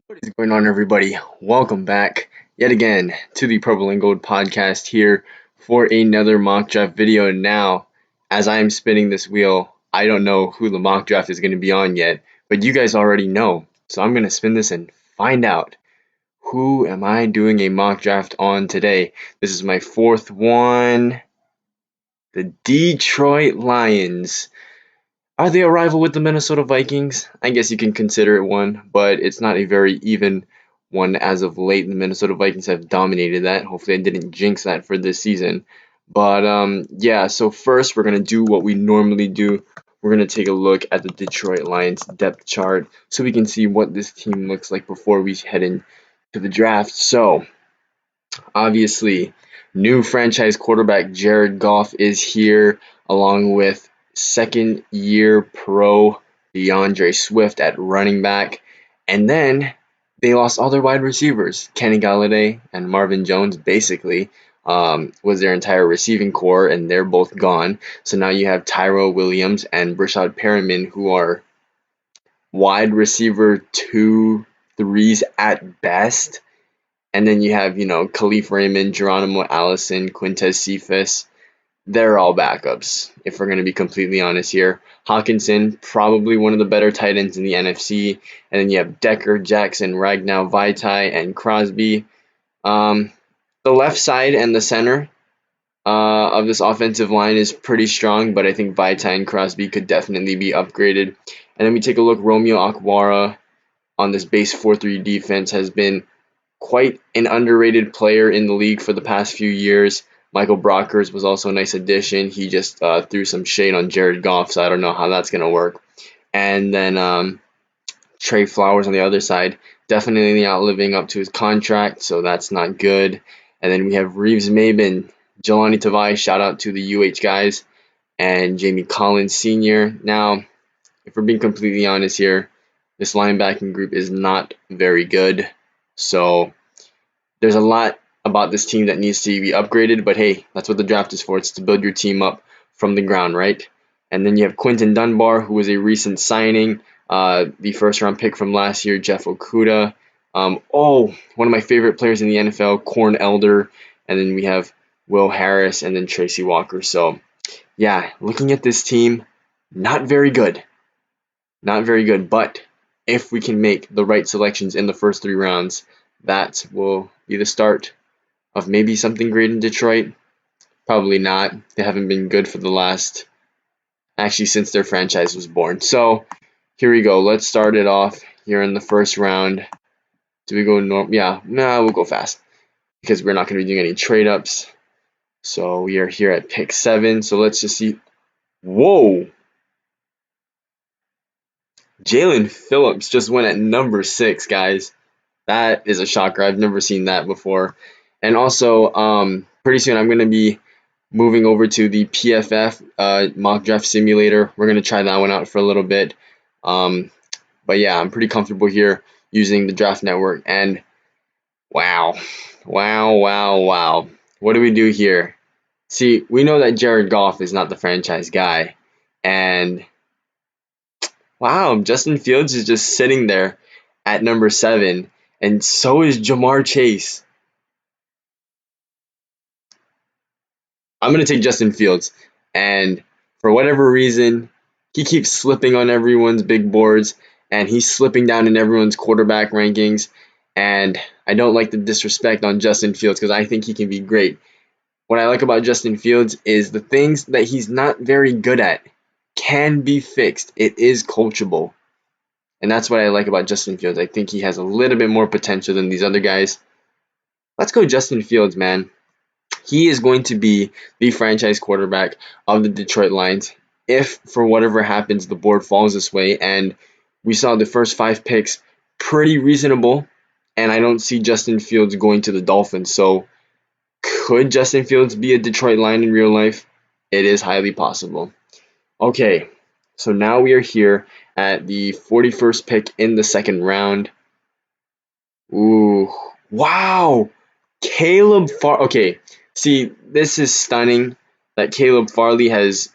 What is going on, everybody? Welcome back yet again to the Purple and Gold podcast here for another mock draft video. Now, as I am spinning this wheel, I don't know who the mock draft is going to be on yet, but you guys already know. So I'm going to spin this and find out who am I doing a mock draft on today. This is my fourth one. The Detroit Lions. Are they a rival with the Minnesota Vikings? I guess you can consider it one, but it's not a very even one as of late. The Minnesota Vikings have dominated that. Hopefully, I didn't jinx that for this season. But yeah, so first we're gonna do what we normally do. We're gonna take a look at the Detroit Lions depth chart so we can see what this team looks like before we head into the draft. So obviously, new franchise quarterback Jared Goff is here, along with second year pro DeAndre Swift at running back. And then they lost all their wide receivers. Kenny Galladay and Marvin Jones basically was their entire receiving core, and they're both gone. So now you have Tyrell Williams and Brashad Perriman, who are wide receiver two, threes at best. And then you have, Khalif Raymond, Geronimo Allison, Quintez Cephas. They're all backups, if we're going to be completely honest here. Hawkinson, probably one of the better tight ends in the NFC. And then you have Decker, Jackson, Ragnow, Vaitai, and Crosby. The left side and the center of this offensive line is pretty strong, but I think Vaitai and Crosby could definitely be upgraded. And then we take a look, Romeo Akwara on this base 4-3 defense has been quite an underrated player in the league for the past few years. Michael Brockers was also a nice addition. He just threw some shade on Jared Goff, so I don't know how that's going to work. And then Trey Flowers on the other side, definitely not living up to his contract, so that's not good. And then we have Reeves Maben, Jelani Tavai, shout out to the UH guys, and Jamie Collins Sr. Now, if we're being completely honest here, this linebacking group is not very good. So there's a lot about this team that needs to be upgraded, but hey, that's what the draft is for. It's to build your team up from the ground, right? And then you have Quinton Dunbar, who was a recent signing, the first round pick from last year, Jeff Okuda. One of my favorite players in the NFL, Corn Elder. And then we have Will Harris and then Tracy Walker. So, yeah, looking at this team, not very good. Not very good, but if we can make the right selections in the first three rounds, that will be the start of maybe something great in Detroit. Probably not. They haven't been good for the last, actually, since their franchise was born. So here we go. Let's start it off here in the first round. Do we go normal? Yeah, no, we'll go fast because we're not going to be doing any trade ups. So we are here at pick 7. So let's just see. Whoa! Jalen Phillips just went at number 6, guys. That is a shocker. I've never seen that before. And also, pretty soon I'm going to be moving over to the PFF mock draft simulator. We're going to try that one out for a little bit. But yeah, I'm pretty comfortable here using the draft network. And wow, wow, wow, wow. What do we do here? See, we know that Jared Goff is not the franchise guy. And wow, Justin Fields is just sitting there at number 7. And so is Jamar Chase. I'm going to take Justin Fields. And for whatever reason, he keeps slipping on everyone's big boards and he's slipping down in everyone's quarterback rankings. And I don't like the disrespect on Justin Fields because I think he can be great. What I like about Justin Fields is the things that he's not very good at can be fixed. It is coachable. And that's what I like about Justin Fields. I think he has a little bit more potential than these other guys. Let's go Justin Fields, man. He is going to be the franchise quarterback of the Detroit Lions if, for whatever happens, the board falls this way. And we saw the first 5 picks pretty reasonable, and I don't see Justin Fields going to the Dolphins. So could Justin Fields be a Detroit Lion in real life? It is highly possible. Okay, so now we are here at the 41st pick in the second round. Ooh, wow! Okay, see, this is stunning that Caleb Farley has,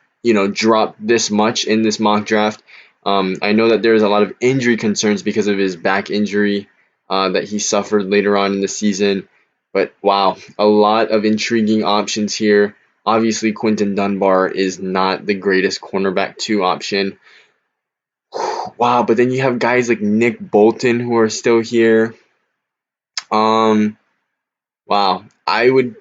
dropped this much in this mock draft. I know that there's a lot of injury concerns because of his back injury. that he suffered later on in the season. But wow, a lot of intriguing options here. Obviously, Quinton Dunbar is not the greatest cornerback 2 option. Wow, but then you have guys like Nick Bolton who are still here. Um, wow, I would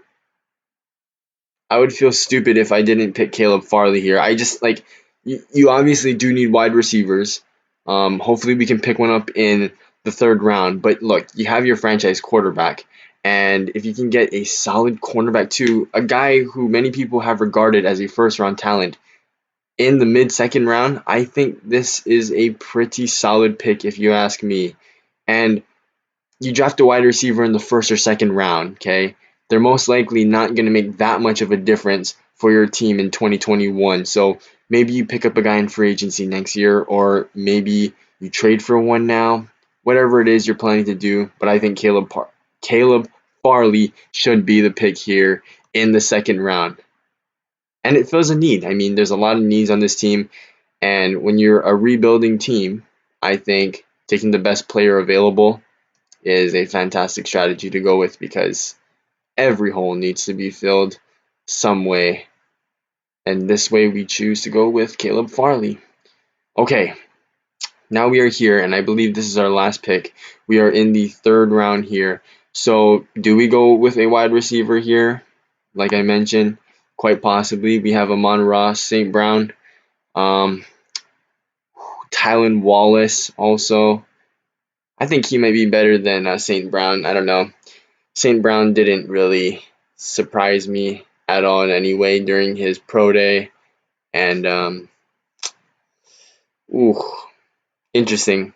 feel stupid if I didn't pick Caleb Farley here. I just like you obviously do need wide receivers. Hopefully we can pick one up in the third round. But look, you have your franchise quarterback, and if you can get a solid cornerback too, a guy who many people have regarded as a first round talent in the mid second round, I think this is a pretty solid pick if you ask me. And you draft a wide receiver in the first or second round, okay? They're most likely not going to make that much of a difference for your team in 2021. So maybe you pick up a guy in free agency next year, or maybe you trade for one now. Whatever it is you're planning to do, but I think Caleb Farley should be the pick here in the second round. And it fills a need. I mean, there's a lot of needs on this team, and when you're a rebuilding team, I think taking the best player available is a fantastic strategy to go with because every hole needs to be filled some way. And this way we choose to go with Caleb Farley. Okay, now we are here, and I believe this is our last pick. We are in the third round here. So, do we go with a wide receiver here? Like I mentioned, quite possibly. We have Amon-Ra St. Brown, um, Tylan Wallace also. I think he might be better than St. Brown. I don't know. St. Brown didn't really surprise me at all in any way during his pro day. And, ooh, interesting.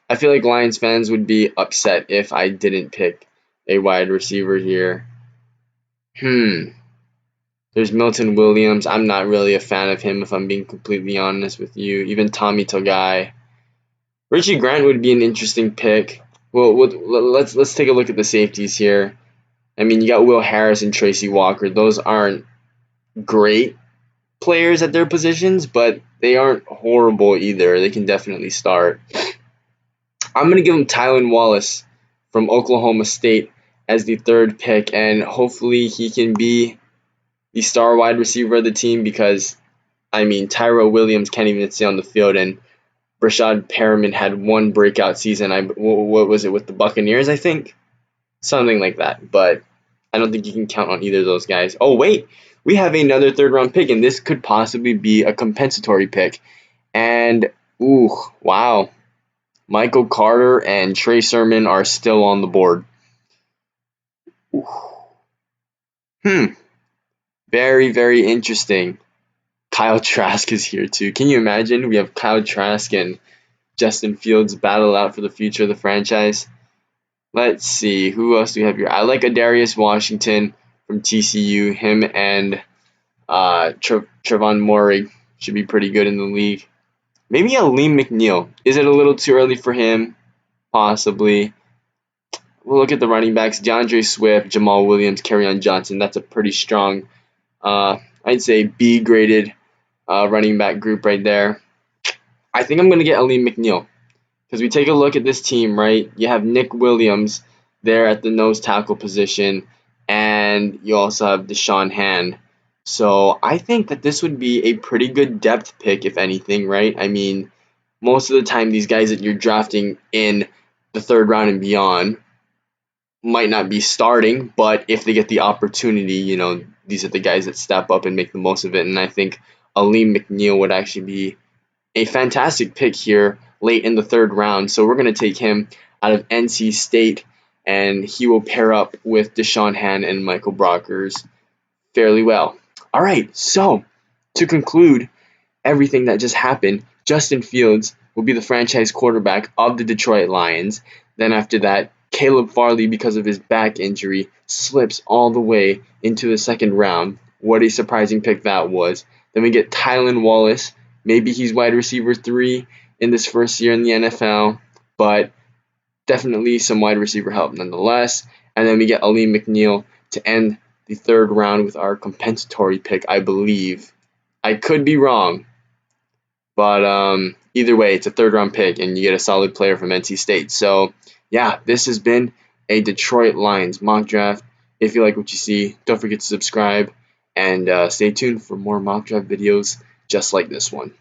I feel like Lions fans would be upset if I didn't pick a wide receiver here. There's Milton Williams. I'm not really a fan of him, if I'm being completely honest with you. Even Tommy Togai. Richie Grant would be an interesting pick. Well, let's take a look at the safeties here. I mean, you got Will Harris and Tracy Walker. Those aren't great players at their positions, but they aren't horrible either. They can definitely start. I'm going to give him Tylan Wallace from Oklahoma State as the third pick, and hopefully he can be the star wide receiver of the team because, I mean, Tyrell Williams can't even stay on the field, and Brashad Perriman had one breakout season. What was it with the Buccaneers, I think? Something like that, but I don't think you can count on either of those guys. Oh, wait, we have another third round pick, and this could possibly be a compensatory pick. And, ooh, wow. Michael Carter and Trey Sermon are still on the board. Ooh. Very, very interesting. Kyle Trask is here too. Can you imagine? We have Kyle Trask and Justin Fields battle out for the future of the franchise. Let's see. Who else do we have here? I like Adarius Washington from TCU. Him and Trevon Moehrig should be pretty good in the league. Maybe Aleem McNeil. Is it a little too early for him? Possibly. We'll look at the running backs. DeAndre Swift, Jamal Williams, Kerryon Johnson. That's a pretty strong, I'd say B graded running back group right there. I think I'm going to get Aleem McNeil because we take a look at this team, right? You have Nick Williams there at the nose tackle position, and you also have Deshaun Hand. So I think that this would be a pretty good depth pick, if anything, right? I mean, most of the time, these guys that you're drafting in the third round and beyond might not be starting, but if they get the opportunity, these are the guys that step up and make the most of it. And I think Aleem McNeil would actually be a fantastic pick here late in the third round. So we're going to take him out of NC State, and he will pair up with Deshaun Hand and Michael Brockers fairly well. All right, so to conclude everything that just happened, Justin Fields will be the franchise quarterback of the Detroit Lions. Then after that, Caleb Farley, because of his back injury, slips all the way into the second round. What a surprising pick that was. Then we get Tylan Wallace. Maybe he's wide receiver 3 in this first year in the NFL, but definitely some wide receiver help nonetheless. And then we get Aleem McNeil to end the third round with our compensatory pick, I believe. I could be wrong, but either way, it's a third round pick, and you get a solid player from NC State. So, yeah, this has been a Detroit Lions mock draft. If you like what you see, don't forget to subscribe and stay tuned for more mock draft videos just like this one.